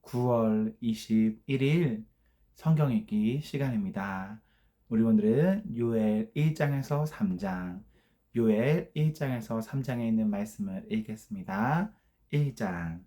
9월 21일 성경 읽기 시간입니다. 우리 오늘은 요엘 1장에서 3장, 요엘 1장에서 3장에 있는 말씀을 읽겠습니다. 1장.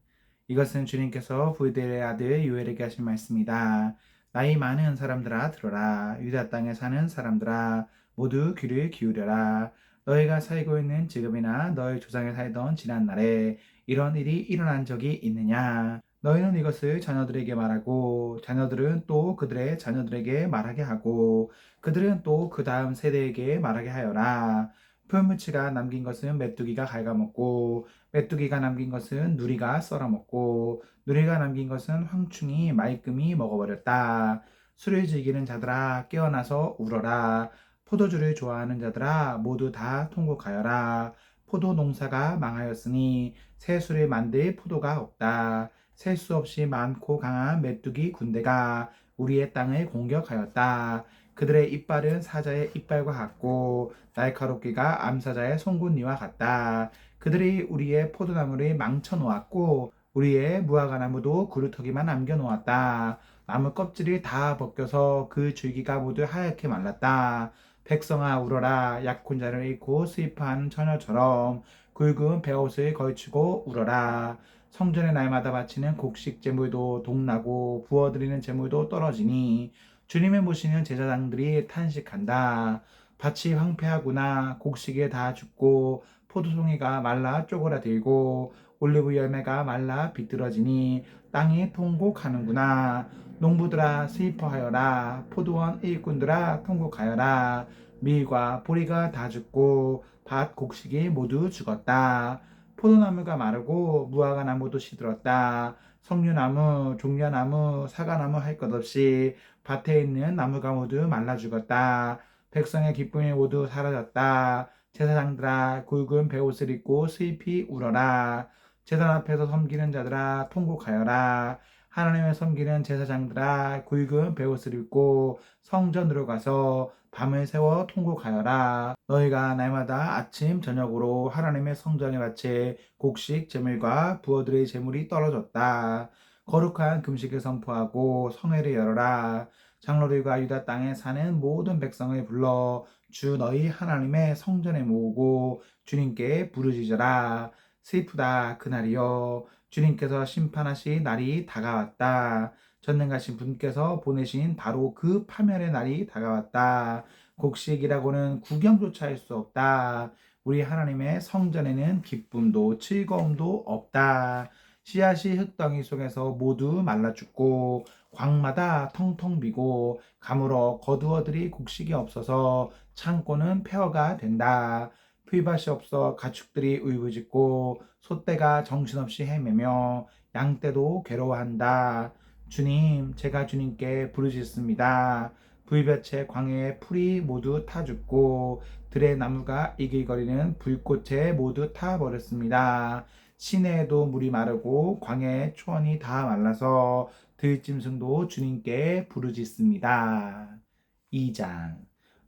이것은 주님께서 부들의 아들 요엘에게 하신 말씀이다. 나이 많은 사람들아 들어라. 유다 땅에 사는 사람들아 모두 귀를 기울여라. 너희가 살고 있는 지금이나 너희 조상이 살던 지난 날에 이런 일이 일어난 적이 있느냐? 너희는 이것을 자녀들에게 말하고 자녀들은 또 그들의 자녀들에게 말하게 하고 그들은 또 그 다음 세대에게 말하게 하여라. 풀무치가 남긴 것은 메뚜기가 갉아먹고 메뚜기가 남긴 것은 누리가 썰어먹고 누리가 남긴 것은 황충이 말끔히 먹어버렸다. 술을 즐기는 자들아 깨어나서 울어라. 포도주를 좋아하는 자들아 모두 다 통곡하여라. 포도 농사가 망하였으니 새 술을 만들 포도가 없다. 셀 수 없이 많고 강한 메뚜기 군대가 우리의 땅을 공격하였다. 그들의 이빨은 사자의 이빨과 같고 날카롭기가 암사자의 송곳니와 같다. 그들이 우리의 포도나무를 망쳐 놓았고 우리의 무화과나무도 그루터기만 남겨 놓았다. 나무 껍질이 다 벗겨서 그 줄기가 모두 하얗게 말랐다. 백성아 울어라. 약혼 자를 잃고 슬퍼하는 처녀처럼 굵은 베옷을 걸치고 울어라. 성전의 날마다 바치는 곡식 제물도 동나고 부어드리는 제물도 떨어지니 주님을 모시는 제사장들이 탄식한다. 밭이 황폐하구나. 곡식이 다 죽고 포도송이가 말라 쪼그라들고 올리브 열매가 말라 비뚤어지니 땅이 통곡하는구나. 농부들아 슬퍼하여라. 포도원 일꾼들아 통곡하여라. 밀과 보리가 다 죽고 밭 곡식이 모두 죽었다. 포도나무가 마르고 무화과나무도 시들었다. 석류나무, 종려나무, 사과나무 할 것 없이 밭에 있는 나무가 모두 말라 죽었다. 백성의 기쁨이 모두 사라졌다. 제사장들아 굵은 베옷을 입고 슬피 울어라. 제단 앞에서 섬기는 자들아 통곡하여라. 하나님을 섬기는 제사장들아 굵은 베옷을 입고 성전으로 가서 밤을 새워 통곡하여라. 너희가 날마다 아침 저녁으로 하나님의 성전에 바칠 곡식 제물과 부어드릴 제물이 떨어졌다. 거룩한 금식을 선포하고 성회를 열어라. 장로들과 유다 땅에 사는 모든 백성을 불러 주 너희 하나님의 성전에 모으고 주님께 부르짖어라. 슬프다 그날이여. 주님께서 심판하실 날이 다가왔다. 전능하신 분께서 보내신 바로 그 파멸의 날이 다가왔다. 곡식이라고는 구경조차 할 수 없다. 우리 하나님의 성전에는 기쁨도 즐거움도 없다. 씨앗이 흙덩이 속에서 모두 말라 죽고 광마다 텅텅 비고 가물어 거두어들이 곡식이 없어서 창고는 폐허가 된다. 풀밭이 없어 가축들이 울부짖고 소떼가 정신없이 헤매며 양떼도 괴로워한다. 주님, 제가 주님께 부르짖습니다. 불볕의 광야의 풀이 모두 타 죽고 들의 나무가 이글거리는 불꽃에 모두 타 버렸습니다. 시내에도 물이 마르고 광야의 초원이 다 말라서 들짐승도 주님께 부르짖습니다. 2장.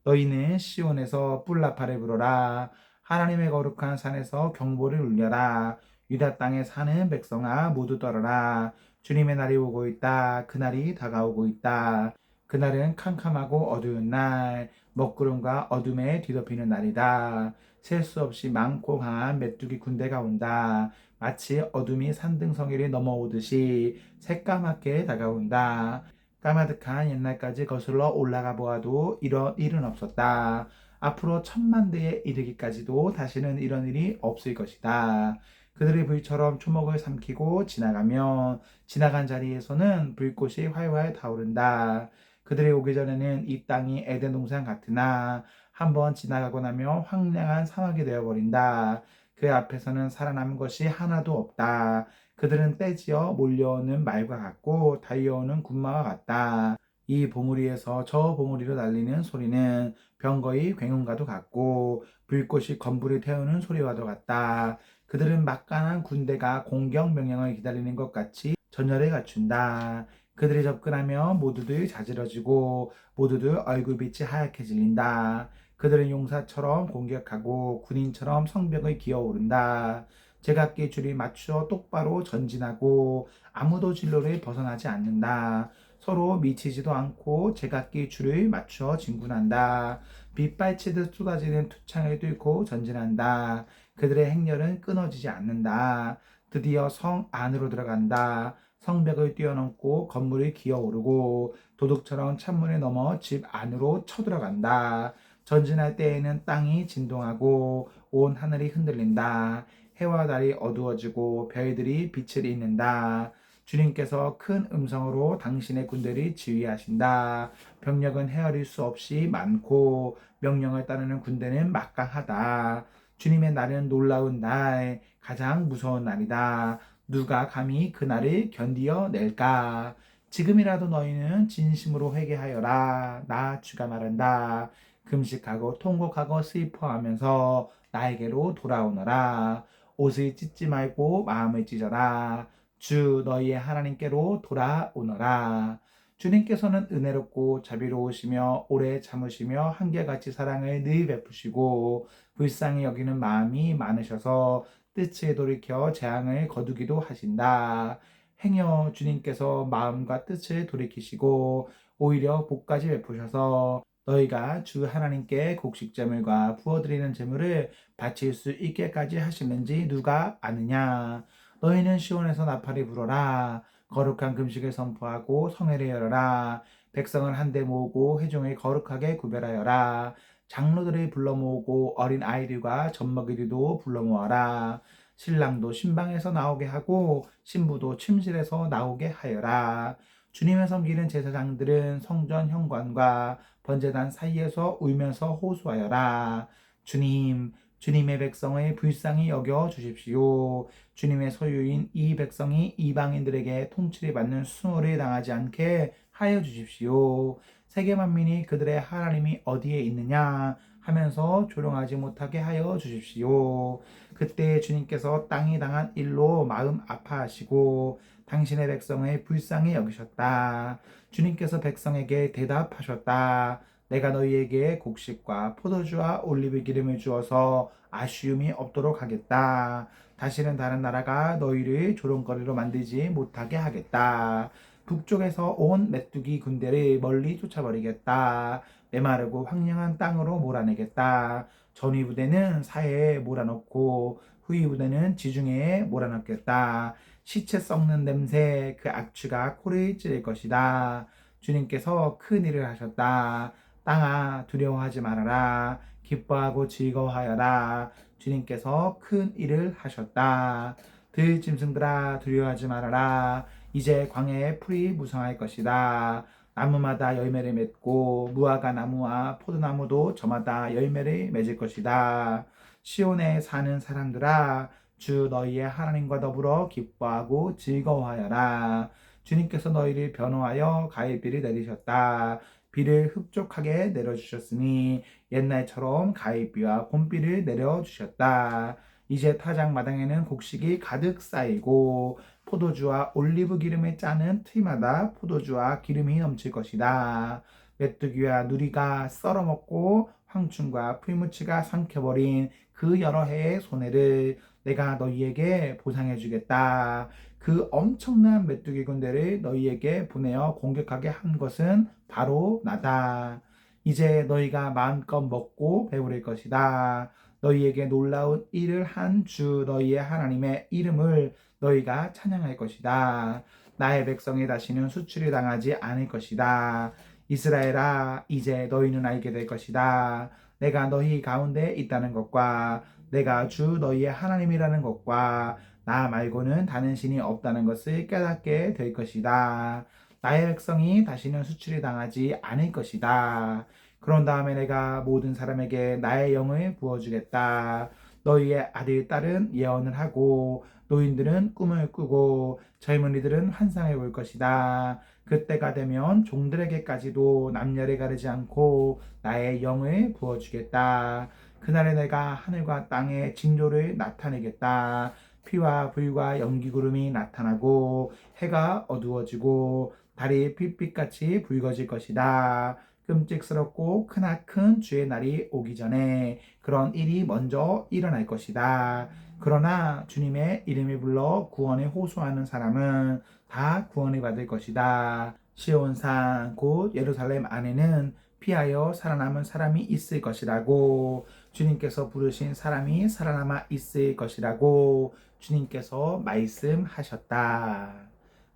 너희는 시온에서 뿔나팔을 불어라. 하나님의 거룩한 산에서 경보를 울려라. 유다 땅에 사는 백성아 모두 떨어라. 주님의 날이 오고 있다. 그날이 다가오고 있다. 그날은 캄캄하고 어두운 날, 먹구름과 어둠에 뒤덮이는 날이다. 셀 수 없이 많고 강한 메뚜기 군대가 온다. 마치 어둠이 산등성이를 넘어오듯이 새까맣게 다가온다. 까마득한 옛날까지 거슬러 올라가 보아도 이런 일은 없었다. 앞으로 천만대에 이르기까지도 다시는 이런 일이 없을 것이다. 그들이 불처럼 초목을 삼키고 지나가면 지나간 자리에서는 불꽃이 활활 타오른다. 그들이 오기 전에는 이 땅이 에덴 동산 같으나 한번 지나가고 나면 황량한 사막이 되어버린다. 그 앞에서는 살아남은 것이 하나도 없다. 그들은 떼지어 몰려오는 말과 같고 달려오는 군마와 같다. 이 봉우리에서 저 봉우리로 날리는 소리는 병거의 굉음과도 같고 불꽃이 건불을 태우는 소리와도 같다. 그들은 막강한 군대가 공격 명령을 기다리는 것 같이 전열을 갖춘다. 그들이 접근하면 모두들 자지러지고 모두들 얼굴빛이 하얗게 질린다. 그들은 용사처럼 공격하고 군인처럼 성벽을 기어오른다. 제각기 줄이 맞추어 똑바로 전진하고 아무도 진로를 벗어나지 않는다. 서로 미치지도 않고 제각기 줄을 맞추어 진군한다. 빗발치듯 쏟아지는 투창을 뚫고 전진한다. 그들의 행렬은 끊어지지 않는다. 드디어 성 안으로 들어간다. 성벽을 뛰어넘고 건물을 기어오르고 도둑처럼 창문을 넘어 집 안으로 쳐들어간다. 전진할 때에는 땅이 진동하고 온 하늘이 흔들린다. 해와 달이 어두워지고 별들이 빛을 잃는다. 주님께서 큰 음성으로 당신의 군대를 지휘하신다. 병력은 헤아릴 수 없이 많고 명령을 따르는 군대는 막강하다. 주님의 날은 놀라운 날, 가장 무서운 날이다. 누가 감히 그 날을 견디어 낼까? 지금이라도 너희는 진심으로 회개하여라. 나 주가 말한다. 금식하고 통곡하고 슬퍼하면서 나에게로 돌아오너라. 옷을 찢지 말고 마음을 찢어라. 주 너희의 하나님께로 돌아오너라. 주님께서는 은혜롭고 자비로우시며 오래 참으시며 한결같이 사랑을 늘 베푸시고 불쌍히 여기는 마음이 많으셔서 뜻을 돌이켜 재앙을 거두기도 하신다. 행여 주님께서 마음과 뜻을 돌이키시고 오히려 복까지 베푸셔서 너희가 주 하나님께 곡식제물과 부어드리는 제물을 바칠 수 있게까지 하시는지 누가 아느냐. 너희는 시온에서 나팔이 불어라. 거룩한 금식을 선포하고 성회를 열어라. 백성을 한데 모으고 회중을 거룩하게 구별하여라. 장로들을 불러 모으고 어린 아이들과 젖먹이들도 불러 모아라. 신랑도 신방에서 나오게 하고 신부도 침실에서 나오게 하여라. 주님의 섬기는 제사장들은 성전 현관과 번제단 사이에서 울면서 호소하여라. 주님의 백성을 불쌍히 여겨 주십시오. 주님의 소유인 이 백성이 이방인들에게 통치를 받는 수모를 당하지 않게 하여 주십시오. 세계 만민이 그들의 하나님이 어디에 있느냐 하면서 조롱하지 못하게 하여 주십시오. 그때 주님께서 땅이 당한 일로 마음 아파하시고 당신의 백성을 불쌍히 여기셨다. 주님께서 백성에게 대답하셨다. 내가 너희에게 곡식과 포도주와 올리브 기름을 주어서 아쉬움이 없도록 하겠다. 다시는 다른 나라가 너희를 조롱거리로 만들지 못하게 하겠다. 북쪽에서 온 메뚜기 군대를 멀리 쫓아버리겠다. 메마르고 황량한 땅으로 몰아내겠다. 전위 부대는 사해에 몰아넣고 후위 부대는 지중해에 몰아넣겠다. 시체 썩는 냄새 그 악취가 코를 찌를 것이다. 주님께서 큰 일을 하셨다. 땅아 두려워하지 말아라. 기뻐하고 즐거워하여라. 주님께서 큰 일을 하셨다. 들짐승들아 두려워하지 말아라. 이제 광야의 풀이 무성할 것이다. 나무마다 열매를 맺고 무화과 나무와 포도나무도 저마다 열매를 맺을 것이다. 시온에 사는 사람들아 주 너희의 하나님과 더불어 기뻐하고 즐거워하여라. 주님께서 너희를 변호하여 가을비를 내리셨다. 비를 흡족하게 내려주셨으니 옛날처럼 가을비와 봄비를 내려주셨다. 이제 타작마당에는 곡식이 가득 쌓이고 포도주와 올리브 기름을 짜는 틀마다 포도주와 기름이 넘칠 것이다. 메뚜기와 누리가 썰어먹고 황충과 풀무치가 삼켜버린 그 여러 해의 손해를 내가 너희에게 보상해 주겠다. 그 엄청난 메뚜기 군대를 너희에게 보내어 공격하게 한 것은 바로 나다. 이제 너희가 마음껏 먹고 배부를 것이다. 너희에게 놀라운 일을 한 주 너희의 하나님의 이름을 너희가 찬양할 것이다. 나의 백성이 다시는 수출이 당하지 않을 것이다. 이스라엘아, 이제 너희는 알게 될 것이다. 내가 너희 가운데 있다는 것과 내가 주 너희의 하나님이라는 것과 나 말고는 다른 신이 없다는 것을 깨닫게 될 것이다. 나의 백성이 다시는 수출이 당하지 않을 것이다. 그런 다음에 내가 모든 사람에게 나의 영을 부어주겠다. 너희의 아들, 딸은 예언을 하고 노인들은 꿈을 꾸고 젊은이들은 환상을 볼 것이다. 그때가 되면 종들에게까지도 남녀를 가리지 않고 나의 영을 부어주겠다. 그날에 내가 하늘과 땅의 징조를 나타내겠다. 피와 불과 연기구름이 나타나고 해가 어두워지고 달이 빛빛같이 붉어질 것이다. 끔찍스럽고 크나큰 주의 날이 오기 전에 그런 일이 먼저 일어날 것이다. 그러나 주님의 이름을 불러 구원에 호소하는 사람은 다 구원을 받을 것이다. 시온산 곧 예루살렘 안에는 피하여 살아남은 사람이 있을 것이라고, 주님께서 부르신 사람이 살아남아 있을 것이라고 주님께서 말씀하셨다.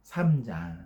3장.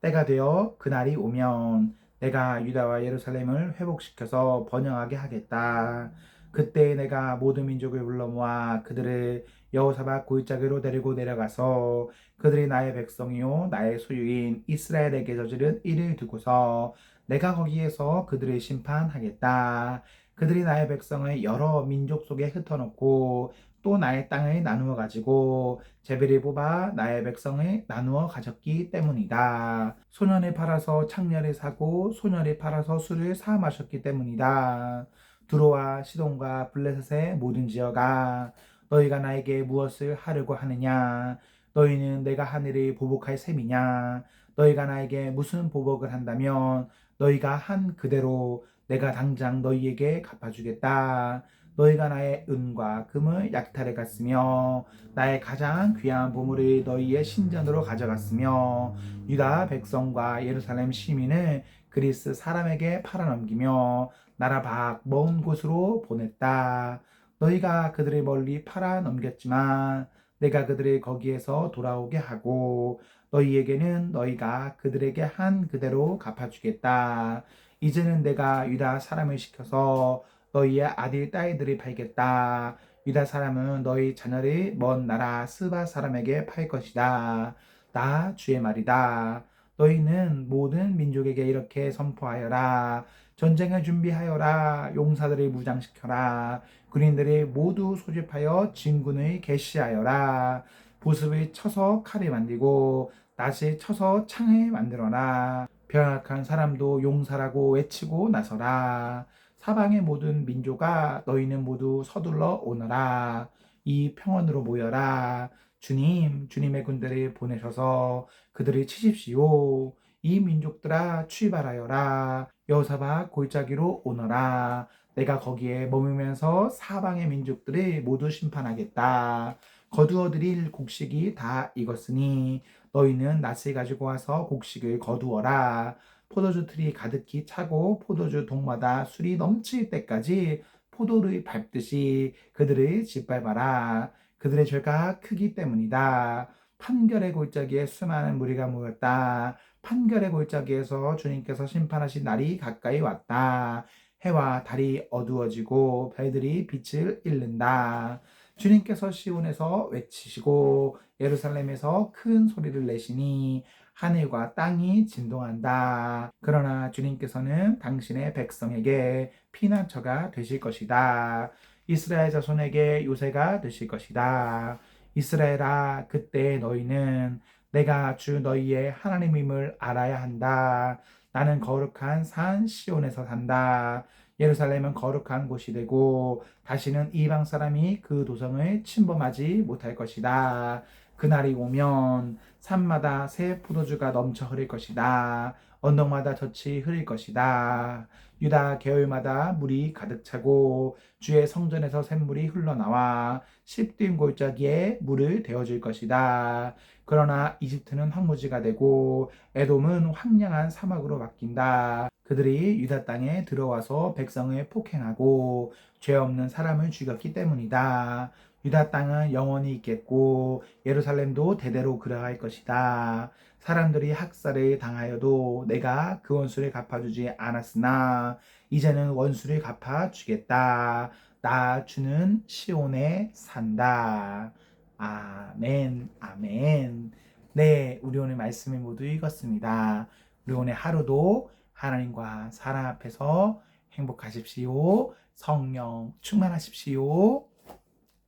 때가 되어 그날이 오면 내가 유다와 예루살렘을 회복시켜서 번영하게 하겠다. 그때 내가 모든 민족을 불러 모아 그들을 여호사밧 골짜기로 데리고 내려가서 그들이 나의 백성이요 나의 소유인 이스라엘에게 저지른 일을 두고서 내가 거기에서 그들을 심판하겠다. 그들이 나의 백성을 여러 민족 속에 흩어놓고 또 나의 땅을 나누어 가지고 제비를 뽑아 나의 백성을 나누어 가졌기 때문이다. 소년을 팔아서 창녀를 사고 소녀를 팔아서 술을 사 마셨기 때문이다. 두로와 시돈과 블레셋의 모든 지어가 너희가 나에게 무엇을 하려고 하느냐? 너희는 내가 하늘을 보복할 셈이냐? 너희가 나에게 무슨 보복을 한다면 너희가 한 그대로 내가 당장 너희에게 갚아주겠다. 너희가 나의 은과 금을 약탈해 갔으며 나의 가장 귀한 보물을 너희의 신전으로 가져갔으며 유다 백성과 예루살렘 시민을 그리스 사람에게 팔아넘기며 나라 밖 먼 곳으로 보냈다. 너희가 그들을 멀리 팔아넘겼지만 내가 그들을 거기에서 돌아오게 하고 너희에게는 너희가 그들에게 한 그대로 갚아주겠다. 이제는 내가 유다 사람을 시켜서 너희의 아들 딸들을 팔겠다. 유다 사람은 너희 자녀를 먼 나라 스바 사람에게 팔 것이다. 나 주의 말이다. 너희는 모든 민족에게 이렇게 선포하여라. 전쟁을 준비하여라. 용사들을 무장시켜라. 군인들을 모두 소집하여 진군을 개시하여라. 보습을 쳐서 칼을 만들고 낫을 쳐서 창을 만들어라. 병약한 사람도 용사라고 외치고 나서라. 사방의 모든 민족아 너희는 모두 서둘러 오너라. 이 평원으로 모여라. 주님의 군대를 보내셔서 그들을 치십시오. 이 민족들아 출발하여라. 여호사밧 골짜기로 오너라. 내가 거기에 머물면서 사방의 민족들을 모두 심판하겠다. 거두어들일 곡식이 다 익었으니 너희는 낫을 가지고 와서 곡식을 거두어라. 포도주 틀이 가득히 차고 포도주 동마다 술이 넘칠 때까지 포도를 밟듯이 그들을 짓밟아라. 그들의 죄가 크기 때문이다. 판결의 골짜기에 수많은 무리가 모였다. 판결의 골짜기에서 주님께서 심판하신 날이 가까이 왔다. 해와 달이 어두워지고 별들이 빛을 잃는다. 주님께서 시온에서 외치시고 예루살렘에서 큰 소리를 내시니 하늘과 땅이 진동한다. 그러나 주님께서는 당신의 백성에게 피난처가 되실 것이다. 이스라엘 자손에게 요새가 되실 것이다. 이스라엘아, 그때 너희는 내가 주 너희의 하나님임을 알아야 한다. 나는 거룩한 산 시온에서 산다. 예루살렘은 거룩한 곳이 되고 다시는 이방 사람이 그 도성을 침범하지 못할 것이다. 그날이 오면 산마다 새 포도주가 넘쳐 흐를 것이다. 언덕마다 젖이 흐를 것이다. 유다 계율마다 물이 가득 차고 주의 성전에서 샘물이 흘러나와 십뒤 골짜기에 물을 데워줄 것이다. 그러나 이집트는 황무지가 되고 에돔은 황량한 사막으로 바뀐다. 그들이 유다 땅에 들어와서 백성을 폭행하고 죄 없는 사람을 죽였기 때문이다. 유다 땅은 영원히 있겠고 예루살렘도 대대로 그러할 것이다. 사람들이 학살을 당하여도 내가 그 원수를 갚아주지 않았으나 이제는 원수를 갚아주겠다. 나 주는 시온에 산다. 아멘, 아멘. 네, 우리 오늘 말씀을 모두 읽었습니다. 우리 오늘 하루도 하나님과 사랑 앞에서 행복하십시오. 성령 충만하십시오.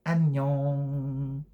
안녕.